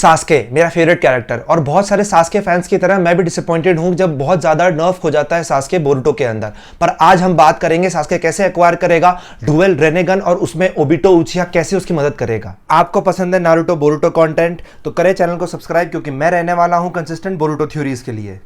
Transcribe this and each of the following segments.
Sasuke मेरा favourite character और बहुत सारे सास्के फैंस की तरह मैं भी डिसअपॉइंटेड हूं जब बहुत ज्यादा नर्फ हो जाता है सास्के बोरुटो के अंदर। पर आज हम बात करेंगे सास्के कैसे एक्वायर करेगा डुएल रेनेगन और उसमें ओबिटो उचिहा कैसे उसकी मदद करेगा। आपको पसंद है नारुतो बोरुटो कंटेंट तो करें चैनल को सब्सक्राइब, क्योंकि मैं रहने वाला हूं कंसिस्टेंट बोरुटो थ्योरीज के लिए।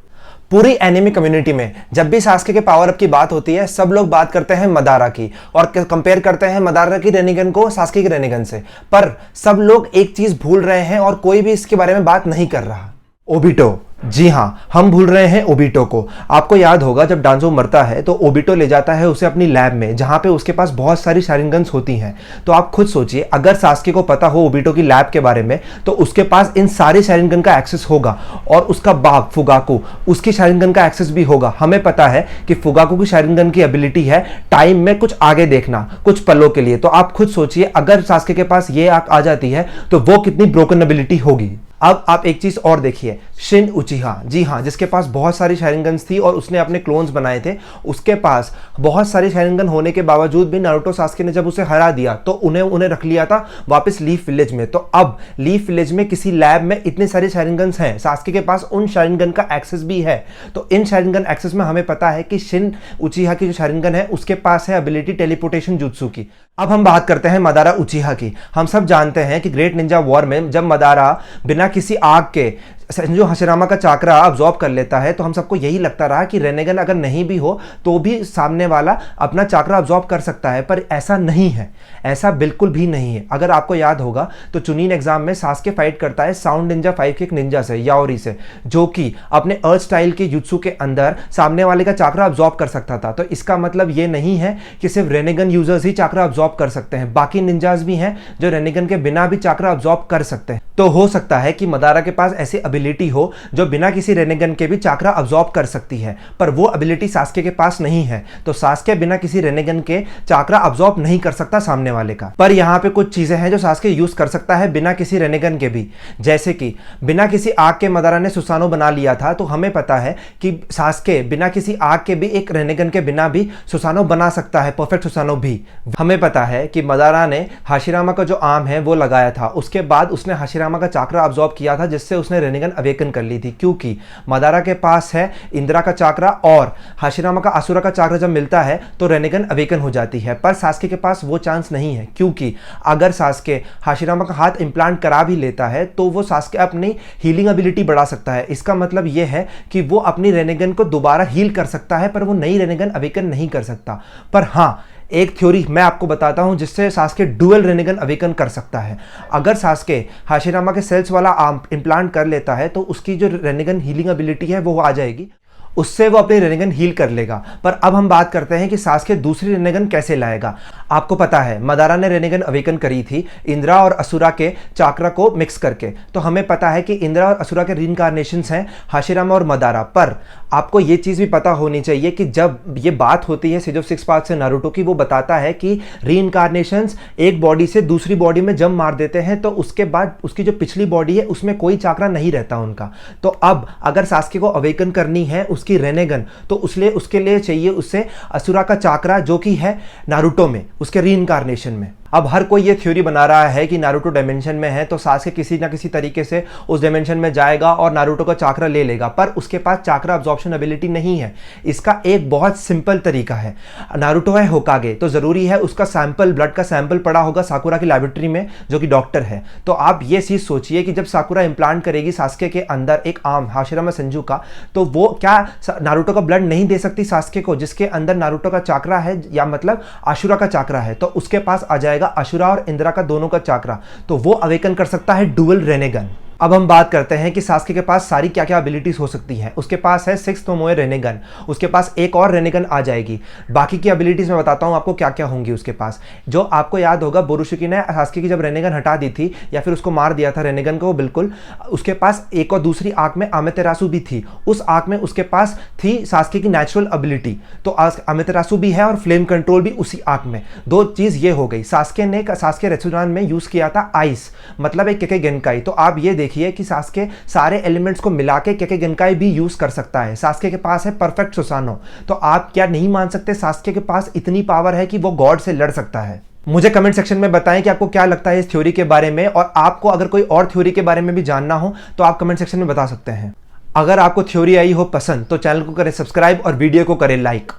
पूरी एनिमे कम्युनिटी में जब भी सास्के के पावर अप की बात होती है सब लोग बात करते हैं मदारा की और कंपेयर करते हैं मदारा की रेनिगन को सास्के की रेनिगन से। पर सब लोग एक चीज भूल रहे हैं और कोई भी इसके बारे में बात नहीं कर रहा, ओबिटो। जी हां, हम भूल रहे हैं ओबिटो को। आपको याद होगा जब डांजो मरता है तो ओबिटो ले जाता है उसे अपनी लैब में, जहां पे उसके पास बहुत सारी शारिंगन्स होती हैं। तो आप खुद सोचिए, अगर सास्के को पता हो ओबिटो की लैब के बारे में तो उसके पास इन सारी शारिंगन का एक्सेस होगा और उसका बाप फुगाकू, उसकी शारिंगन का एक्सेस भी होगा। हमें पता है कि फुगाकू की शारिंगन की एबिलिटी है टाइम में कुछ आगे देखना कुछ पलों के लिए। तो आप खुद सोचिए, अगर सास्के के पास ये आंख आ जाती है तो वो कितनी ब्रोकन एबिलिटी होगी। अब आप एक चीज और देखिए, शिन उचिहा, जी हाँ, जिसके पास बहुत सारी शारिंगन्स थी और उसने अपने क्लोन्स बनाए थे। उसके पास बहुत सारी शारिंगन होने के बावजूद भी नारुतो सास्के ने जब उसे हरा दिया तो उन्हें रख लिया था वापस लीफ विलेज में। तो अब लीफ विलेज में किसी लैब में इतने सारे शारिंगन्स हैं, सास्के के पास उन शारिंगन का एक्सेस भी है। तो इन शारिंगन एक्सेस में हमें पता है कि शिन उचिहा की जो शारिंगन है उसके पास है एबिलिटी टेलीपोर्टेशन जुत्सु की। अब हम बात करते हैं मदारा उचिहा की। हम सब जानते हैं कि ग्रेट निंजा वॉर में जब मदारा बिना किसी आग के जो हशिरामा का चाकरा अब्सॉर्ब कर लेता है तो हम सबको यही लगता रहा कि रेनेगन अगर नहीं भी हो तो भी सामने वाला अपना चाकरा अब्सॉर्ब कर सकता है। पर ऐसा नहीं है, ऐसा बिल्कुल भी नहीं है। अगर आपको याद होगा तो चुनीन एग्जाम में सास्के फाइट करता है साउंड निंजा 5 के एक निंजा से, याओरी से, जो कि अपने अर्थ स्टाइल के जुत्सु के अंदर सामने वाले का चाकरा अब्सॉर्ब कर सकता था। तो इसका मतलब ये नहीं है कि सिर्फ रेनेगन यूजर्स ही चाकरा अब्सॉर्ब कर सकते हैं, बाकी निंजास भी हैं जो रेनेगन के बिना भी चाकरा अब्सॉर्ब कर सकते हैं। तो हो सकता है कि मदारा के पास ऐसी एबिलिटी हो जो बिना किसी रेनेगन के भी चाकरा अब्सॉर्ब कर सकती है, पर वो एबिलिटी सास्के के पास नहीं है। तो सास्के बिना किसी रेनेगन के चाकरा अब्सॉर्ब नहीं कर सकता सामने वाले का। पर यहां पे कुछ चीजें हैं जो सास्के यूज कर सकता है बिना किसी रेनेगन के भी, जैसे कि बिना किसी आग के मदारा ने सुसानो बना लिया था। तो हमें पता है कि सास्के बिना किसी आग के भी एक रेनेगन के बिना भी सुसानो बना सकता है, परफेक्ट सुसानो भी। हमें पता है कि मदारा ने हाशिरामा का जो आर्म है वो लगाया था, उसके बाद उसने हाशिरामा का चाकरा अब्सॉर्ब किया था जिससे उसने रेनेगन अवेकन कर ली थी, क्योंकि मदारा के पास है इंदिरा का चाकरा और हाशिरामा का असुरा का चाकरा जब मिलता है तो रेनेगन अवेकन हो जाती है। पर सास्के के पास वो चांस नहीं है, क्योंकि अगर सास्के हाशिरामा का हाथ इंप्लांट करा भी लेता है तो वो सास्के अपनी हीलिंग एबिलिटी बढ़ा सकता है। इसका मतलब ये है कि वो अपनी रेनेगन को दोबारा हील कर सकता है, पर वो नई रेनेगन अवेकन नहीं कर सकता। पर हाँ, एक थ्योरी मैं आपको बताता हूं जिससे सास्के डुअल रेनेगन अवेकन कर सकता है। अगर सास्के हाशिरामा के सेल्स वाला आर्म इंप्लांट कर लेता है तो उसकी जो रेनेगन हीलिंग एबिलिटी है वो आ जाएगी, उससे वो अपनी रेनेगन हील कर लेगा। पर अब हम बात करते हैं कि सास्के दूसरी रेनेगन कैसे लाएगा। आपको पता है मदारा ने रेनेगन अवेकन करी थी इंदिरा और असुरा के चाकरा को मिक्स करके। तो हमें पता है कि इंदिरा और असुरा के रीइंकार्नेशंस हैं हाशिरामा और मदारा। पर आपको ये चीज़ भी पता होनी चाहिए कि जब ये बात होती है सिजो 6 पार्ट से नारुतो की, वो बताता है कि रीइंकार्नेशंस एक बॉडी से दूसरी बॉडी में जब मार देते हैं तो उसके बाद उसकी जो पिछली बॉडी है उसमें कोई चाकरा नहीं रहता उनका। तो अब अगर सास्के को अवेकन करनी है उसकी रेनेगन तो उसके लिए चाहिए उससे असुरा का चाकरा जो कि है नारुतो में, उसके रीइंकार्नेशन में। अब हर कोई ये थ्योरी बना रहा है कि नारुतो डायमेंशन में है तो सास्के किसी ना किसी तरीके से उस डायमेंशन में जाएगा और नारुतो का चाकरा ले लेगा, पर उसके पास चाकरा अब्जॉर्प्शन एबिलिटी नहीं है। इसका एक बहुत सिंपल तरीका है, नारुतो है होकागे तो जरूरी है उसका सैंपल, ब्लड का सैंपल पड़ा होगा साकुरा की लैबोरेटरी में जो कि डॉक्टर है। तो आप ये चीज सोचिए कि जब साकुरा इंप्लांट करेगी सास्के के अंदर एक आर्म हाशिरामा संजू का, तो वो क्या नारुतो का ब्लड नहीं दे सकती सास्के को, जिसके अंदर नारुतो का चाकरा है या मतलब आशुरा का चाकरा है। तो उसके पास आ जाएगा असुरा और इंदिरा का दोनों का चाकरा, तो वो अवेकन कर सकता है डुअल रेनेगन। अब हम बात करते हैं कि सास्के के पास सारी क्या क्या एबिलिटीज हो सकती हैं। उसके पास है 6 तोमोए रेनेगन, उसके पास एक और रेनेगन आ जाएगी। बाकी की एबिलिटीज मैं बताता हूं आपको क्या क्या होंगी उसके पास। जो आपको याद होगा बोरुशिकी ने सास्के की जब रेनेगन हटा दी थी या फिर उसको मार दिया था रेनेगन को, बिल्कुल उसके पास एक और दूसरी आंख में आमेतेरासु भी थी। उस आंख में उसके पास थी सास्के की नेचुरल एबिलिटी, तो आमेतेरासु भी है और फ्लेम कंट्रोल भी उसी आंख में। दो चीज ये हो गई। सास्के ने सास्के रेत्सुरान में यूज किया था आइस, मतलब एक केके गेनकाई। तो आप ये देखिए कि सास्के सारे एलिमेंट्स को मिला के केके गेनकाई भी यूज कर सकता है। सास्के के पास है परफेक्ट सुसानो। तो आप क्या नहीं मान सकते सास्के के पास इतनी पावर है कि वो गॉड से लड़ सकता है। मुझे कमेंट सेक्शन में बताएं कि आपको क्या लगता है इस थ्योरी के बारे में, और आपको अगर कोई और थ्योरी के बारे में भी जानना हो तो आप कमेंट सेक्शन में बता सकते हैं। अगर आपको थ्योरी आई हो पसंद तो चैनल को करें सब्सक्राइब और वीडियो को करें लाइक।